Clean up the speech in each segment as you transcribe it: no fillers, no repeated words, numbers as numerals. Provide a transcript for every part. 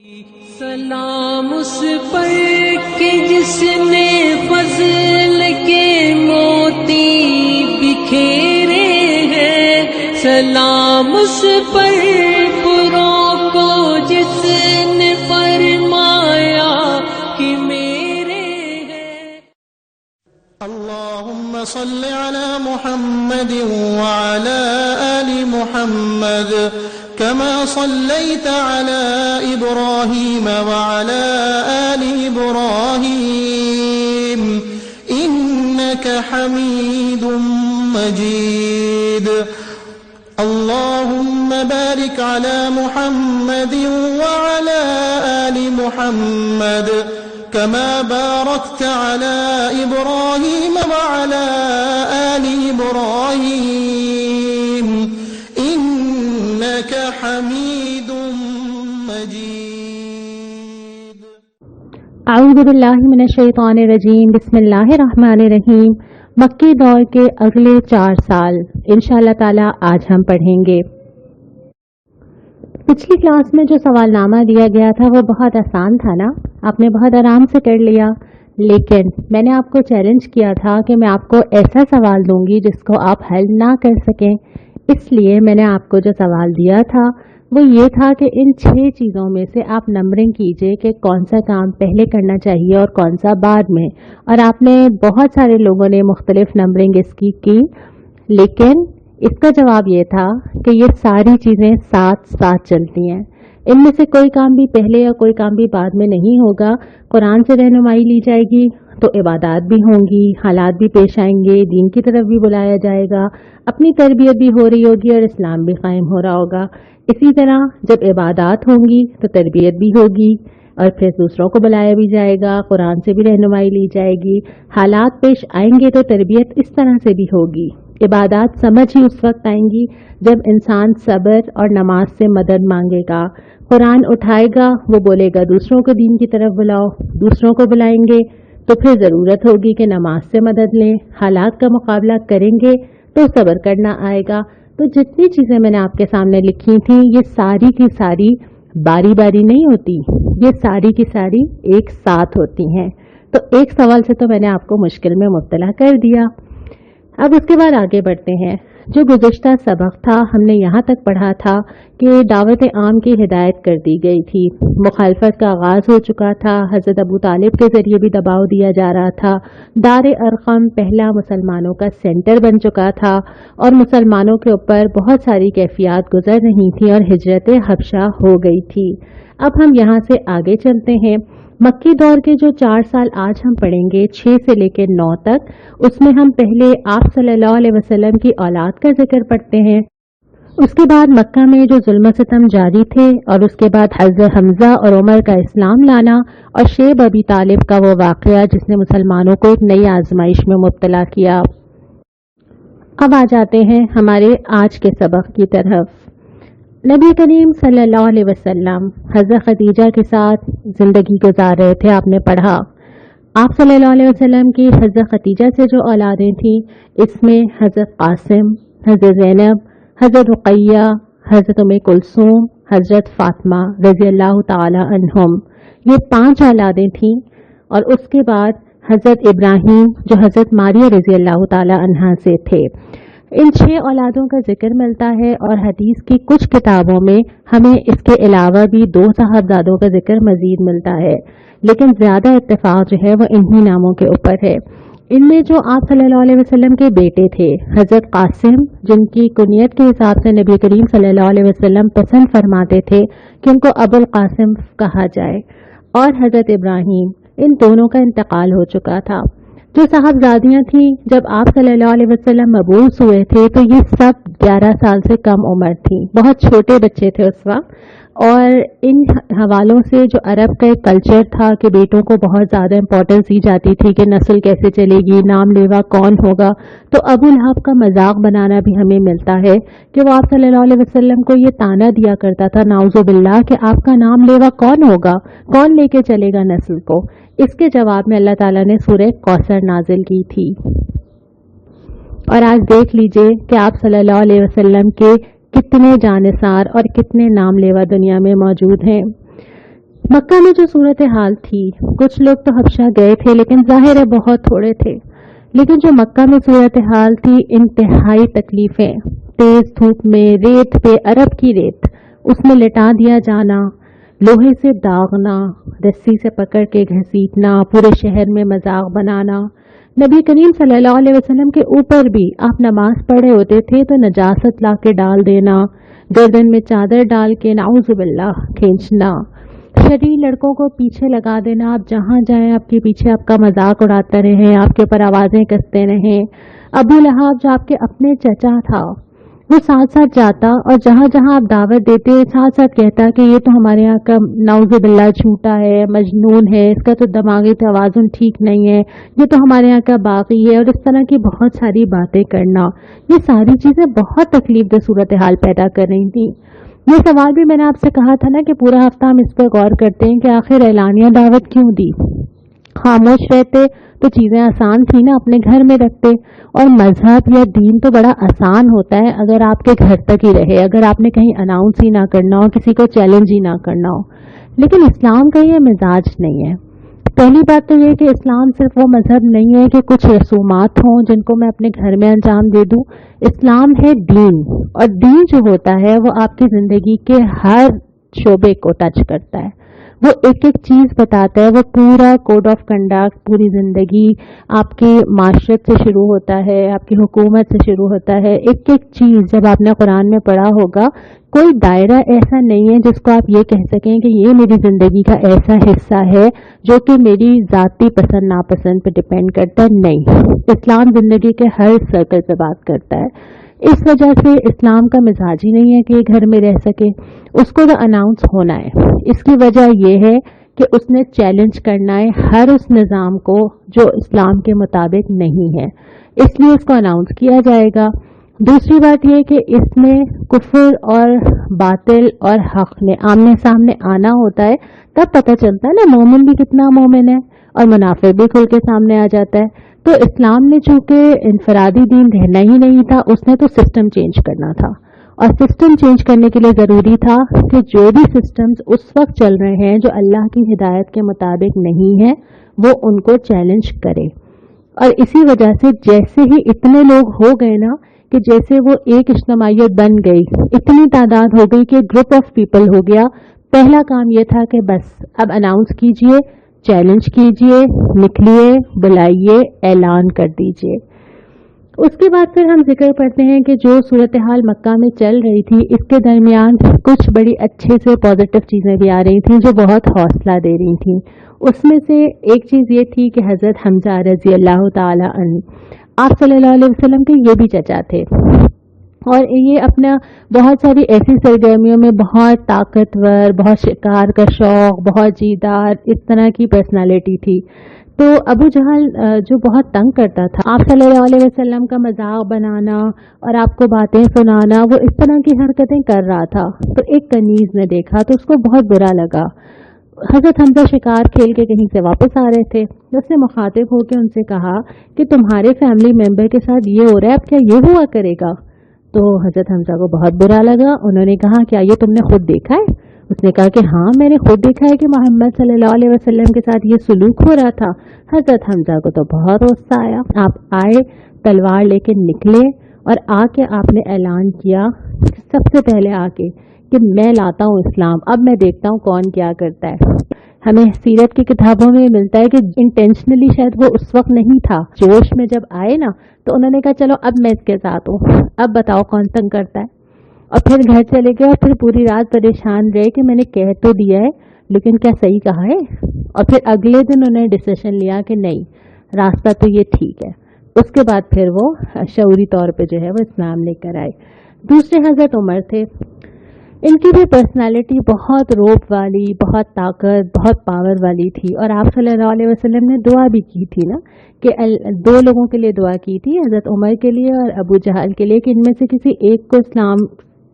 سلام اس پر کہ جس نے فضل کے موتی بکھیرے ہیں، سلام اس پر پروں کو جس نے فرمایا کہ میرے ہیں۔ اللهم صل على محمد وعلى آل محمد كما صليت على إبراهيم وعلى آل إبراهيم إنك حميد مجيد اللهم بارك على محمد وعلى آل محمد كما باركت على إبراهيم وعلى آل إبراهيم إنك حميد مجيد۔ اعوذ باللہ من الشیطان الرجیم، بسم اللہ الرحمن الرحیم۔ مکی دور کے اگلے 4 سال انشاءاللہ تعالی آج ہم پڑھیں گے۔ پچھلی کلاس میں جو سوال نامہ دیا گیا تھا وہ بہت آسان تھا نا، آپ نے بہت آرام سے کر لیا، لیکن میں نے آپ کو چیلنج کیا تھا کہ میں آپ کو ایسا سوال دوں گی جس کو آپ حل نہ کر سکیں، اس لیے میں نے آپ کو جو سوال دیا تھا وہ یہ تھا کہ ان 6 چیزوں میں سے آپ نمبرنگ کیجئے کہ کون سا کام پہلے کرنا چاہیے اور کون سا بعد میں، اور آپ نے بہت سارے لوگوں نے مختلف نمبرنگ اس کی، لیکن اس کا جواب یہ تھا کہ یہ ساری چیزیں ساتھ ساتھ چلتی ہیں، ان میں سے کوئی کام بھی پہلے اور کوئی کام بھی بعد میں نہیں ہوگا۔ قرآن سے رہنمائی لی جائے گی تو عبادات بھی ہوں گی، حالات بھی پیش آئیں گے، دین کی طرف بھی بلایا جائے گا، اپنی تربیت بھی ہو رہی ہوگی اور اسلام بھی قائم ہو رہا ہوگا۔ اسی طرح جب عبادات ہوں گی تو تربیت بھی ہوگی اور پھر دوسروں کو بلایا بھی جائے گا، قرآن سے بھی رہنمائی لی جائے گی، حالات پیش آئیں گے تو تربیت اس طرح سے بھی ہوگی۔ عبادات سمجھ ہی اس وقت آئیں گی جب انسان صبر اور نماز سے مدد مانگے گا، قرآن اٹھائے گا، وہ بولے گا دوسروں کو دین کی طرف بلاؤ، دوسروں کو بلائیں گے تو پھر ضرورت ہوگی کہ نماز سے مدد لیں، حالات کا مقابلہ کریں گے تو صبر کرنا آئے گا۔ تو جتنی چیزیں میں نے آپ کے سامنے لکھی تھیں یہ ساری کی ساری باری باری نہیں ہوتی، یہ ساری کی ساری ایک ساتھ ہوتی ہیں۔ تو ایک سوال سے تو میں نے آپ کو مشکل میں مبتلا کر دیا۔ اب اس کے بعد آگے بڑھتے ہیں۔ جو گزشتہ سبق تھا ہم نے یہاں تک پڑھا تھا کہ دعوت عام کی ہدایت کر دی گئی تھی، مخالفت کا آغاز ہو چکا تھا، حضرت ابو طالب کے ذریعے بھی دباؤ دیا جا رہا تھا، دار ارقم پہلا مسلمانوں کا سینٹر بن چکا تھا اور مسلمانوں کے اوپر بہت ساری کیفیات گزر رہی تھیں اور ہجرت حبشہ ہو گئی تھی۔ اب ہم یہاں سے آگے چلتے ہیں۔ مکی دور کے جو 4 سال آج ہم پڑھیں گے 6 سے لے کے 9 تک، اس میں ہم پہلے آپ صلی اللہ علیہ وسلم کی اولاد کا ذکر پڑھتے ہیں، اس کے بعد مکہ میں جو ظلم و ستم جاری تھے، اور اس کے بعد حضرت حمزہ اور عمر کا اسلام لانا اور شیب ابی طالب کا وہ واقعہ جس نے مسلمانوں کو ایک نئی آزمائش میں مبتلا کیا۔ اب آ جاتے ہیں ہمارے آج کے سبق کی طرف۔ نبی کریم صلی اللہ علیہ وسلم حضرت خدیجہ کے ساتھ زندگی گزار رہے تھے، آپ نے پڑھا۔ آپ صلی اللہ علیہ وسلم کی حضرت خدیجہ سے جو اولادیں تھیں اس میں حضرت قاسم، حضرت زینب، حضرت رقیہ، حضرت ام کلثوم، حضرت فاطمہ رضی اللہ تعالی عنہم، یہ 5 اولادیں تھیں، اور اس کے بعد حضرت ابراہیم جو حضرت ماریہ رضی اللہ تعالی عنہا سے تھے۔ ان 6 اولادوں کا ذکر ملتا ہے اور حدیث کی کچھ کتابوں میں ہمیں اس کے علاوہ بھی 2 صاحبزادوں کا ذکر مزید ملتا ہے، لیکن زیادہ اتفاق جو ہے وہ انہی ناموں کے اوپر ہے۔ ان میں جو آپ صلی اللہ علیہ وسلم کے بیٹے تھے حضرت قاسم، جن کی کنیت کے حساب سے نبی کریم صلی اللہ علیہ وسلم پسند فرماتے تھے کہ ان کو ابو القاسم کہا جائے، اور حضرت ابراہیم، ان دونوں کا انتقال ہو چکا تھا۔ جو صاحبزادیاں تھیں جب آپ صلی اللہ علیہ وسلم مبعوث ہوئے تھے تو یہ سب 11 سال سے کم عمر تھیں، بہت چھوٹے بچے تھے اس وقت، اور ان حوالوں سے جو عرب کا ایک کلچر تھا کہ بیٹوں کو بہت زیادہ امپورٹنس دی جاتی تھی کہ نسل کیسے چلے گی، نام لیوا کون ہوگا، تو ابو لہب کا مذاق بنانا بھی ہمیں ملتا ہے کہ وہ آپ صلی اللہ علیہ وسلم کو یہ طعنہ دیا کرتا تھا نعوذ باللہ کہ آپ کا نام لیوا کون ہوگا، کون لے کے چلے گا نسل کو۔ اس کے جواب میں اللہ تعالیٰ نے سورہ کوثر نازل کی تھی، اور آج دیکھ لیجئے کہ آپ صلی اللہ علیہ وسلم کے کتنے جانثار اور کتنے نام لیوا دنیا میں موجود ہیں۔ मक्का में जो सूरत हाल थी, कुछ लोग तो हबशा गए थे लेकिन जाहिर है बहुत थोड़े थे, लेकिन जो मक्का में सूरत हाल थी, इंतहाई तकलीफें, तेज धूप में रेत पे, अरब की रेत, उसमें लिटा दिया जाना, लोहे से दागना, रस्सी से पकड़ के घसीटना, पूरे शहर में मजाक बनाना। नबी करीम सल्लल्लाहु अलैहि वसल्लम के ऊपर भी आप नमाज पढ़े होते थे तो नजासत ला के डाल देना, गर्दन में चादर डाल के नाउजुबिल्लाह खींचना, शरीर लड़कों को पीछे लगा देना, आप जहां जाएं आपके पीछे आपका मजाक उड़ाते रहे, आपके ऊपर आवाजें कसते रहे। अबू लहाब जो आपके अपने चचा था, वो साथ साथ जाता और जहां जहां आप दावत देते साथ साथ कहता कि ये तो हमारे यहाँ का नाउजुबिल्लाह झूठा है, मजनून है, इसका तो दिमागी तवाज़ुन ठीक नहीं है, ये तो हमारे यहाँ का बागी है, और इस तरह की बहुत सारी बातें करना। ये सारी चीजें बहुत तकलीफ दे सूरत हाल पैदा कर रही थी। ये सवाल भी मैंने आपसे कहा था ना कि पूरा हफ्ता हम इस पर गौर करते हैं कि आखिर एलानिया दावत क्यों दी। खामोश रहते तो चीजें आसान थी ना, अपने घर में रखते। और मजहब या दीन तो बड़ा आसान होता है अगर आपके घर तक ही रहे, अगर आपने कहीं अनाउंस ही ना करना हो, किसी को चैलेंज ही ना करना हो। लेकिन इस्लाम का ये मिजाज नहीं है। पहली बात तो ये कि इस्लाम सिर्फ वो मजहब नहीं है कि कुछ रसूमात हों जिनको मैं अपने घर में अंजाम दे दूं। इस्लाम है दीन, और दीन जो होता है वो आपकी जिंदगी के हर शोबे को टच करता है। वो एक एक चीज बताता है, वो पूरा कोड ऑफ कंडक्ट, पूरी जिंदगी आपकी माशरत से शुरू होता है, आपकी हुकूमत से शुरू होता है। एक एक चीज जब आपने कुरान में पढ़ा होगा, कोई दायरा ऐसा नहीं है जिसको आप ये कह सकें कि ये मेरी जिंदगी का ऐसा हिस्सा है जो कि मेरी जाती पसंद नापसंद पे डिपेंड करता है। नहीं, इस्लाम जिंदगी के हर सर्कल पे बात करता है। इस वजह से इस्लाम का मिजाज ही नहीं है कि ये घर में रह सके, उसको तो अनाउंस होना है। इसकी वजह यह है कि उसने चैलेंज करना है हर उस निज़ाम को जो इस्लाम के मुताबिक नहीं है, इसलिए इसको अनाउंस किया जाएगा। दूसरी बात यह कि इसमें कुफर और बातिल और हक ने आमने सामने आना होता है, तब पता चलता है ना मोमिन भी कितना मोमिन है और मुनाफिक भी खुल के सामने आ जाता है। तो इस्लाम ने चूंकि इनफरादी दीन रहना ही नहीं था, उसने तो सिस्टम चेंज करना था, और सिस्टम चेंज करने के लिए जरूरी था कि जो भी सिस्टम्स उस वक्त चल रहे हैं जो अल्लाह की हिदायत के मुताबिक नहीं है, वो उनको चैलेंज करे। और इसी वजह से जैसे ही इतने लोग हो गए ना कि जैसे वो एक इज्तिमाइयत बन गई, इतनी तादाद हो गई कि ग्रुप ऑफ पीपल हो गया, पहला काम यह था कि बस अब अनाउंस कीजिए, चैलेंज कीजिए, निकलिए, बुलाइए, ऐलान कर दीजिए। उसके बाद फिर हम जिक्र करते हैं कि जो सूरत हाल मक्का में चल रही थी, इसके दरमियान कुछ बड़ी अच्छे से पॉजिटिव चीज़ें भी आ रही थी जो बहुत हौसला दे रही थी। उसमें से एक चीज़ ये थी कि हज़रत हमजा रज़ी अल्लाह ताला अन्हु आप सल्लल्लाहु अलैहि वसल्लम के ये भी चचा थे, और ये अपना बहुत सारी ऐसी सरगर्मियों में बहुत ताकतवर, बहुत शिकार का शौक, बहुत जीदार, इस तरह की पर्सनालिटी थी। तो अबू जहल जो बहुत तंग करता था, आप सल्लल्लाहु अलैहि वसल्लम का मजाक बनाना और आपको बातें सुनाना, वो इस तरह की हरकतें कर रहा था। तो एक कनीज ने देखा तो उसको बहुत बुरा लगा। हजरत हमजा शिकार खेल के कहीं से वापस आ रहे थे, उसने मुखातिब होकर उनसे कहा कि तुम्हारे फैमिली मेंबर के साथ ये हो रहा है, अब क्या ये हुआ करेगा? तो हजरत हमजा को बहुत बुरा लगा। उन्होंने कहा क्या ये तुमने खुद देखा है? उसने कहा कि हाँ, मैंने खुद देखा है कि मोहम्मद सल्लल्लाहु अलैहि वसल्लम के साथ ये सुलूक हो रहा था। हजरत हमजा को तो बहुत गुस्सा आया। आप आए, तलवार लेके निकले और आके आपने ऐलान किया सबसे पहले आके कि मैं लाता हूँ इस्लाम, अब मैं देखता हूँ कौन क्या करता है। हमें सीरत की किताबों में मिलता है कि इंटेंशनली शायद वो उस वक्त नहीं था, जोश में जब आए ना तो उन्होंने कहा चलो अब मैं इसके साथ हूँ, अब बताओ कौन तंग करता है। और फिर घर चले गए और फिर पूरी रात परेशान रहे कि मैंने कह तो दिया है लेकिन क्या सही कहा है। और फिर अगले दिन उन्होंने डिसीजन लिया कि नहीं, रास्ता तो ये ठीक है। उसके बाद फिर वो शऊरी तौर पे जो है वो इस्लाम लेकर आए। दूसरे हजरत उमर थे, इनकी भी पर्सनालिटी बहुत रोब वाली, बहुत ताकत, बहुत पावर वाली थी। और आप सल्लल्लाहु अलैहि वसल्लम ने दुआ भी की थी ना कि दो लोगों के लिए दुआ की थी, हजरत उमर के लिए और अबू जहल के लिए, कि इनमें से किसी एक को इस्लाम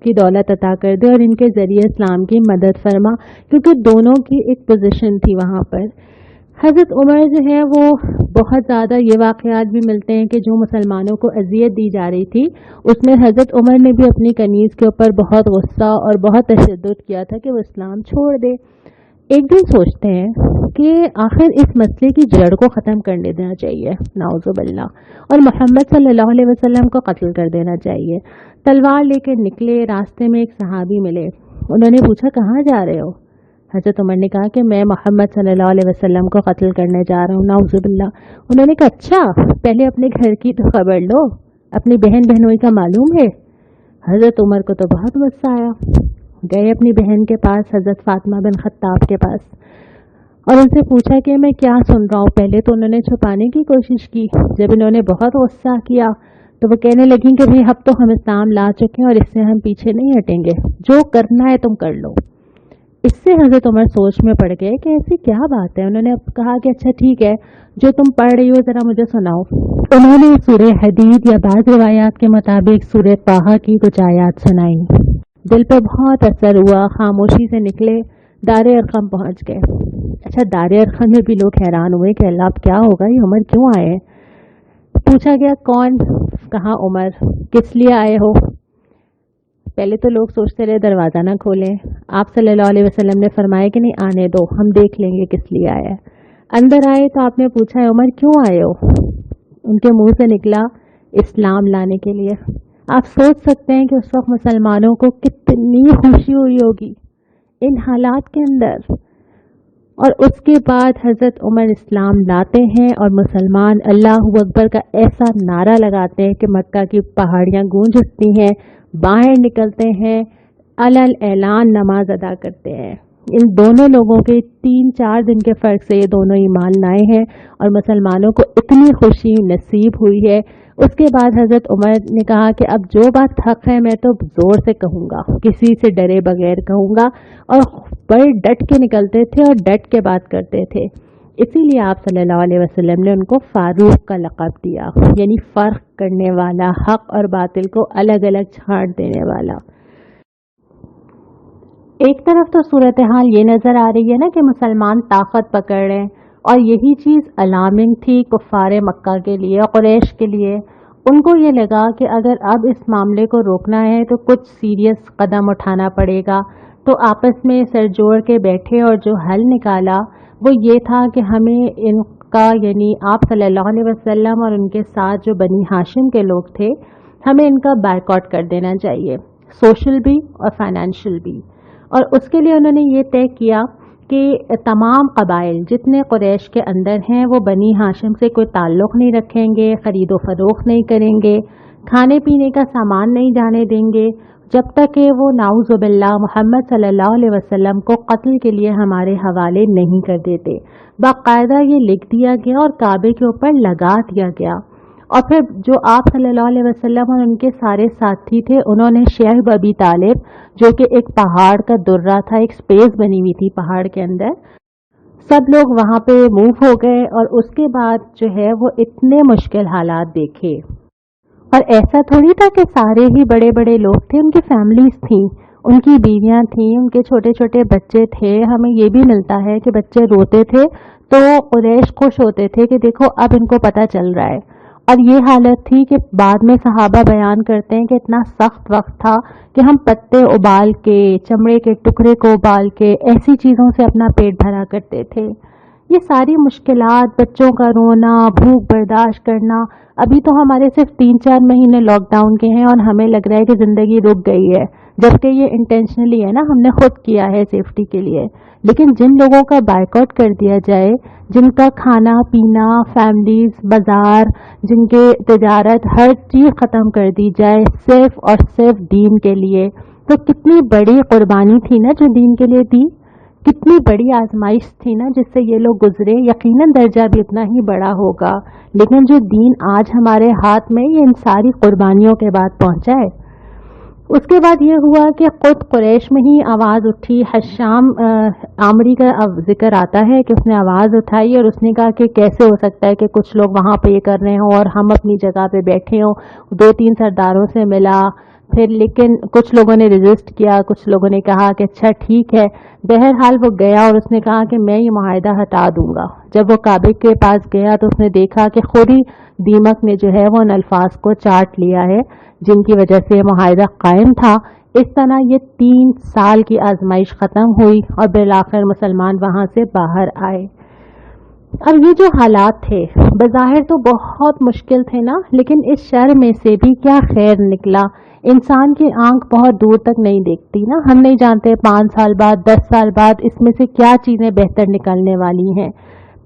की दौलत अता कर दे और इनके जरिए इस्लाम की मदद फरमा, क्योंकि दोनों की एक पोजीशन थी वहाँ पर। हजरत उमर जो है वो बहुत ज़्यादा, ये वाक़यात भी मिलते हैं कि जो मुसलमानों को अजियत दी जा रही थी उसमें हजरत उमर ने भी अपनी कनीज़ के ऊपर बहुत गुस्सा और बहुत तशद्दुद किया था कि वो इस्लाम छोड़ दे। एक दिन सोचते हैं कि आखिर इस मसले की जड़ को ख़त्म करने देना चाहिए, नाउज़ुबिल्लाह, और मोहम्मद सल्लल्लाहु अलैहि वसल्लम को कत्ल कर देना चाहिए। तलवार लेकर निकले, रास्ते में एक सहाबी मिले। उन्होंने पूछा, कहाँ जा रहे हो? हज़रत उमर ने कहा कि मैं मोहम्मद सल्लल्लाहु अलैहि वसल्लम को कत्ल करने जा रहा हूँ, नाउज़ुबिल्लाह। उन्होंने कहा, अच्छा, पहले अपने घर की तो खबर लो, अपनी बहन बहनोई का मालूम है? हज़रत उमर को तो बहुत गुस्सा आया। गए अपनी बहन के पास, हज़रत फातिमा बिन खत्ताब के पास, और उनसे पूछा कि मैं क्या सुन रहा हूँ। पहले तो उन्होंने छुपाने की कोशिश की। जब इन्होंने बहुत गुस्सा किया तो वो कहने लगी कि भाई अब तो हम इस्लाम ला चुके हैं और इससे हम पीछे नहीं हटेंगे, जो करना है तुम कर लो। इससे हज़रत उमर सोच में पड़ गए कि ऐसी क्या बात है। उन्होंने कहा कि अच्छा ठीक है, जो तुम पढ़ रही हो ज़रा मुझे सुनाओ। उन्होंने सूरह हदीद या बाज़ रिवायात के मुताबिक सूरह ताहा की कुछ आयात सुनाई। दिल पे बहुत असर हुआ, खामोशी से निकले, दारे अरकम पहुंच गए। अच्छा, दारे अरकम में भी लोग हैरान हुए कि अल्लाह अब क्या होगा, ये उमर क्यों आए? पूछा गया, कौन? कहा, उमर। किस लिए आए हो? पहले तो लोग सोचते रहे दरवाज़ा ना खोलें। आप सल्लल्लाहु अलैहि वसल्लम ने फरमाया कि नहीं, आने दो, हम देख लेंगे किस लिए आया है। अंदर आए तो आपने पूछा, उमर क्यों आए हो? उनके मुंह से निकला, इस्लाम लाने के लिए। आप सोच सकते हैं कि उस वक्त मुसलमानों को कितनी खुशी हुई होगी इन हालात के अंदर। और उसके बाद हज़रत उमर इस्लाम लाते हैं और मुसलमान अल्लाहु अकबर का ऐसा नारा लगाते हैं कि मक्का की पहाड़ियाँ गूंज उठती हैं, बाहर निकलते हैं, अलल ऐलान नमाज अदा करते हैं। इन दोनों लोगों के 3-4 दिन के फ़र्क से ये दोनों ईमान लाए हैं और मुसलमानों को इतनी खुशी नसीब हुई है। उसके बाद हज़रत उमर ने कहा कि अब जो बात हक़ है मैं तो ज़ोर से कहूँगा, किसी से डरे बगैर कहूँगा, और बड़े डट के निकलते थे और डट के बात करते थे। इसीलिए आप सल्लल्लाहु अलैहि वसल्लम ने उनको फारूक का लक़ब दिया, यानी फ़र्क करने वाला, हक़ और बातिल को अलग अलग छांट देने वाला। एक तरफ तो सूरत हाल ये नज़र आ रही है ना कि मुसलमान ताकत पकड़ रहे हैं, और यही चीज़ अलार्मिंग थी कुफ़ारे मक्का के लिए, कुरैश के लिए। उनको ये लगा कि अगर अब इस मामले को रोकना है तो कुछ सीरियस कदम उठाना पड़ेगा। तो आपस में सर जोड़ के बैठे और जो हल निकाला वो ये था कि हमें इनका, यानी आप सल्लल्लाहु अलैहि वसल्लम और उनके साथ जो बनी हाशिम के लोग थे, हमें इनका बायकॉट कर देना चाहिए, सोशल भी और फाइनेंशियल भी। और उसके लिए उन्होंने ये तय किया कि तमाम कबाइल जितने कुरैश के अंदर हैं वो बनी हाशिम से कोई ताल्लुक़ नहीं रखेंगे, ख़रीदो फ़रोख्त नहीं करेंगे, खाने पीने का सामान नहीं जाने देंगे जब तक कि वो नाउज़ुबिल्लाह मोहम्मद सल्लल्लाहु अलैहि वसल्लम को कत्ल के लिए हमारे हवाले नहीं कर देते। बाकायदा ये लिख दिया गया और काबे के ऊपर लगा दिया गया। और फिर जो आप सल्लल्लाहु अलैहि वसल्लम और उनके सारे साथी थे, उन्होंने शेख अबी तालिब, जो कि एक पहाड़ का दुर्रा था, एक स्पेस बनी हुई थी पहाड़ के अंदर, सब लोग वहाँ पे मूव हो गए। और उसके बाद जो है वो इतने मुश्किल हालात देखे। और ऐसा थोड़ी था कि सारे ही बड़े बड़े लोग थे, उनकी फैमिलीज थी, उनकी बीवियां थी, उनके छोटे छोटे बच्चे थे। हमें ये भी मिलता है कि बच्चे रोते थे तो कुरैश खुश होते थे कि देखो अब इनको पता चल रहा है। और ये हालत थी कि बाद में सहाबा बयान करते हैं कि इतना सख्त वक्त था कि हम पत्ते उबाल के, चमड़े के टुकड़े को उबाल के, ऐसी चीज़ों से अपना पेट भरा करते थे। ये सारी मुश्किलात, बच्चों का रोना, भूख बर्दाश्त करना। अभी तो हमारे सिर्फ 3-4 महीने लॉकडाउन के हैं और हमें लग रहा है कि ज़िंदगी रुक गई है, जबकि ये इंटेंशनली है ना, हमने खुद किया है सेफ्टी के लिए। लेकिन जिन लोगों का बायकॉट कर दिया जाए, जिनका खाना पीना, फैमिलीज, बाजार, जिनके तिजारत, हर चीज़ ख़त्म कर दी जाए सिर्फ और सिर्फ दीन के लिए, तो कितनी बड़ी कुर्बानी थी ना जो दीन के लिए दी। कितनी बड़ी आजमाइश थी ना जिससे ये लोग गुजरे। यकीनन दर्जा भी उतना ही बड़ा होगा, लेकिन जो दीन आज हमारे हाथ में, ये इन सारी कुर्बानियों के बाद पहुंचा है। उसके बाद ये हुआ कि खुद कुरैश में ही आवाज़ उठी। हशाम आमरी का अब जिक्र आता है कि उसने आवाज़ उठाई और उसने कहा कि कैसे हो सकता है कि कुछ लोग वहाँ पे ये कर रहे हों और हम अपनी जगह पे बैठे हों। 2-3 सरदारों से मिला फिर, लेकिन कुछ लोगों ने रेजिस्ट किया, कुछ लोगों ने कहा कि अच्छा ठीक है। बहरहाल वो गया और उसने कहा कि मैं ये मुआहिदा हटा दूंगा। जब वो काबे के पास गया तो उसने देखा कि खुद ही दीमक ने जो है वो उन अल्फाज को चाट लिया है जिनकी वजह से मुआहिदा कायम था। इस तरह ये 3 साल की आजमाइश ख़त्म हुई और बिलाखिर मुसलमान वहाँ से बाहर आए। अब ये जो हालात थे बज़ाहिर तो बहुत मुश्किल थे ना, लेकिन इस शर में से भी क्या खैर निकला। इंसान की आंख बहुत दूर तक नहीं देखती ना, हम नहीं जानते 5 साल बाद 10 साल बाद इसमें से क्या चीज़ें बेहतर निकलने वाली हैं।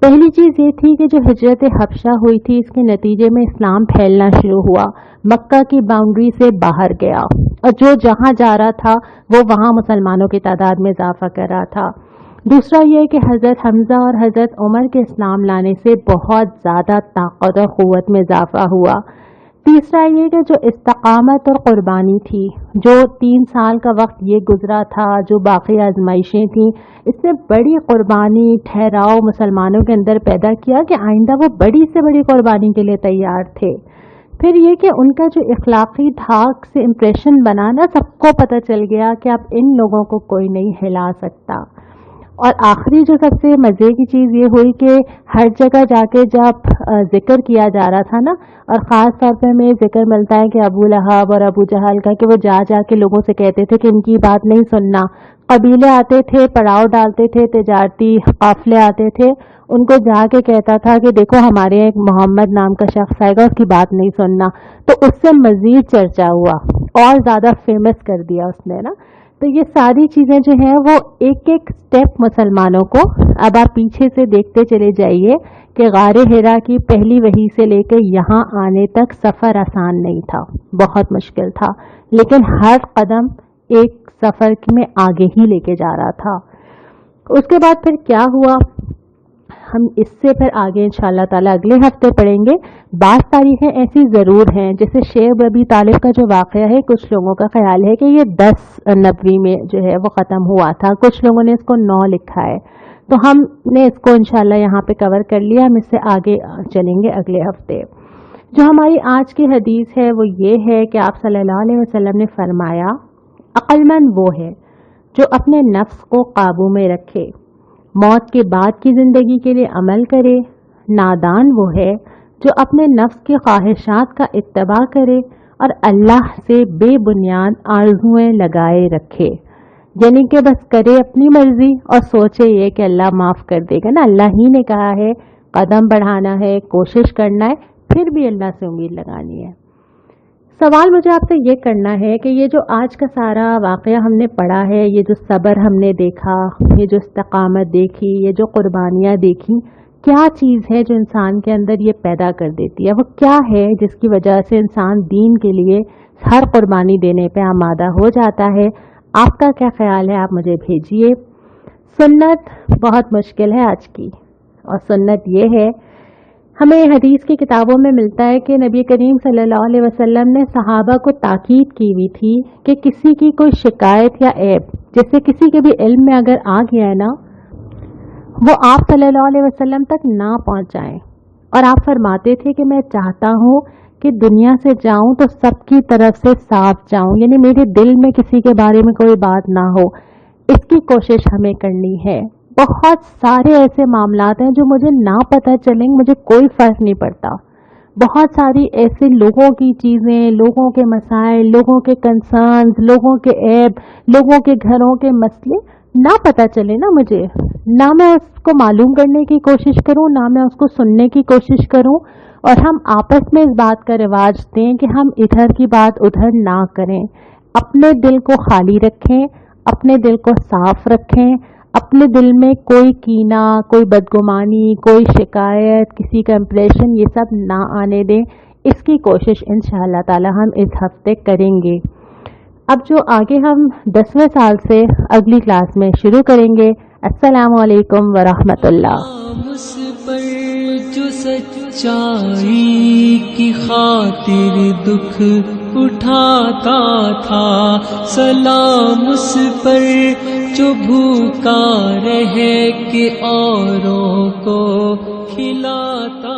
पहली चीज़ ये थी कि जो हिजरत हबशा हुई थी इसके नतीजे में इस्लाम फैलना शुरू हुआ, मक्का की बाउंड्री से बाहर गया और जो जहाँ जा रहा था वो वहाँ मुसलमानों की तादाद में इजाफा कर रहा था। दूसरा ये कि हज़रत हमज़ा और हज़रत उमर के इस्लाम लाने से बहुत ज़्यादा ताकत और क़ुव्वत में इजाफा हुआ। तीसरा ये कि जो इस्तकामत और क़ुरबानी थी, जो 3 साल का वक्त ये गुजरा था, जो बाकी आजमाइशें थीं, इसने बड़ी क़ुरबानी ठहराव मुसलमानों के अंदर पैदा किया कि आइंदा वो बड़ी से बड़ी क़ुरबानी के लिए तैयार थे। फिर ये कि उनका जो इखलाकी धाक से इम्प्रेशन बना ना, सबको पता चल गया कि अब इन लोगों को कोई नहीं हिला सकता। और आखिरी जो सबसे मज़े की चीज़ ये हुई कि हर जगह जाके जब जिक्र किया जा रहा था ना, और ख़ास तौर पे हमें जिक्र मिलता है कि अबू लहब और अबू जहल का, कि वो जा के लोगों से कहते थे कि इनकी बात नहीं सुनना। कबीले आते थे, पड़ाव डालते थे, तिजारती काफ़िले आते थे, उनको जाके कहता था कि देखो हमारे एक मोहम्मद नाम का शख्स आएगा, उसकी बात नहीं सुनना। तो उससे मज़ीद चर्चा हुआ और ज़्यादा फेमस कर दिया उसने ना। तो ये सारी चीज़ें जो हैं वो एक एक स्टेप मुसलमानों को, अब आप पीछे से देखते चले जाइए कि गारे हिरा की पहली वही से लेकर यहाँ आने तक सफ़र आसान नहीं था, बहुत मुश्किल था, लेकिन हर कदम एक सफ़र में आगे ही लेके जा रहा था। उसके बाद फिर क्या हुआ, हम इससे फिर आगे इंशाअल्लाह ताला अगले हफ्ते पढ़ेंगे। 12 तारीखें ऐसी ज़रूर हैं, जैसे शेख अबी तालिब का जो वाक़या है, कुछ लोगों का ख्याल है कि ये 10 नबवी में जो है वो ख़त्म हुआ था, कुछ लोगों ने इसको 9 लिखा है, तो हमने इसको इंशाअल्लाह यहाँ पे कवर कर लिया। हम इससे आगे चलेंगे अगले हफ्ते। जो हमारी आज की हदीस है वो ये है कि आप सल्लल्लाहु अलैहि वसल्लम ने फरमाया, अक्लमंद वो है जो अपने नफ्स को काबू में रखे, मौत के बाद की ज़िंदगी के लिए अमल करे। नादान वो है जो अपने नफ्स की ख्वाहिशात का इत्तबा करे और अल्लाह से बेबुनियाद आरज़ुएं लगाए रखे, यानी कि बस करे अपनी मर्जी और सोचे ये कि अल्लाह माफ़ कर देगा ना। अल्लाह ही ने कहा है, कदम बढ़ाना है, कोशिश करना है, फिर भी अल्लाह से उम्मीद लगानी है। सवाल मुझे आपसे ये करना है कि ये जो आज का सारा वाक़या हमने पढ़ा है, ये जो सब्र हमने देखा, ये जो इस्तकामत देखी, ये जो कुर्बानियाँ देखी, क्या चीज़ है जो इंसान के अंदर ये पैदा कर देती है? वो क्या है जिसकी वजह से इंसान दीन के लिए हर कुर्बानी देने पे आमादा हो जाता है? आपका क्या ख्याल है, आप मुझे भेजिए। सुन्नत बहुत मुश्किल है आज की, और सुन्नत ये है, हमें हदीस की किताबों में मिलता है कि नबी करीम सल्लल्लाहु अलैहि वसल्लम ने सहाबा को ताकीद की हुई थी कि किसी की कोई शिकायत या ऐब, जैसे किसी के भी इल्म में अगर आ गया है ना, वो आप सल्लल्लाहु अलैहि वसल्लम तक ना पहुंचाएं। और आप फरमाते थे कि मैं चाहता हूँ कि दुनिया से जाऊं तो सबकी तरफ से साफ जाऊं, यानी मेरे दिल में किसी के बारे में कोई बात ना हो, इसकी कोशिश हमें करनी है। बहुत सारे ऐसे मामलात हैं जो मुझे ना पता चलेंगे, मुझे कोई फ़र्क नहीं पड़ता। बहुत सारी ऐसे लोगों की चीज़ें, लोगों के मसाइल, लोगों के कंसर्न्स, लोगों के ऐब, लोगों के घरों के मसले ना पता चले ना मुझे, ना मैं उसको मालूम करने की कोशिश करूं, ना मैं उसको सुनने की कोशिश करूं, और हम आपस में इस बात का रिवाज दें कि हम इधर की बात उधर ना करें। अपने दिल को खाली रखें, अपने दिल को साफ रखें, अपने दिल में कोई कीना, कोई बदगुमानी, कोई शिकायत, किसी का इम्प्रेशन, ये सब ना आने दें। इसकी कोशिश इंशाअल्लाह ताला हम इस हफ्ते करेंगे। अब जो आगे हम 10वें साल से अगली क्लास में शुरू करेंगे। अस्सलामु अलैकुम व रहमतुल्लाह। मुझ पर जो सच्चाई की खातिर दुख उठाता था, सलाम उस पर जो भूखा रह के औरों को खिलाता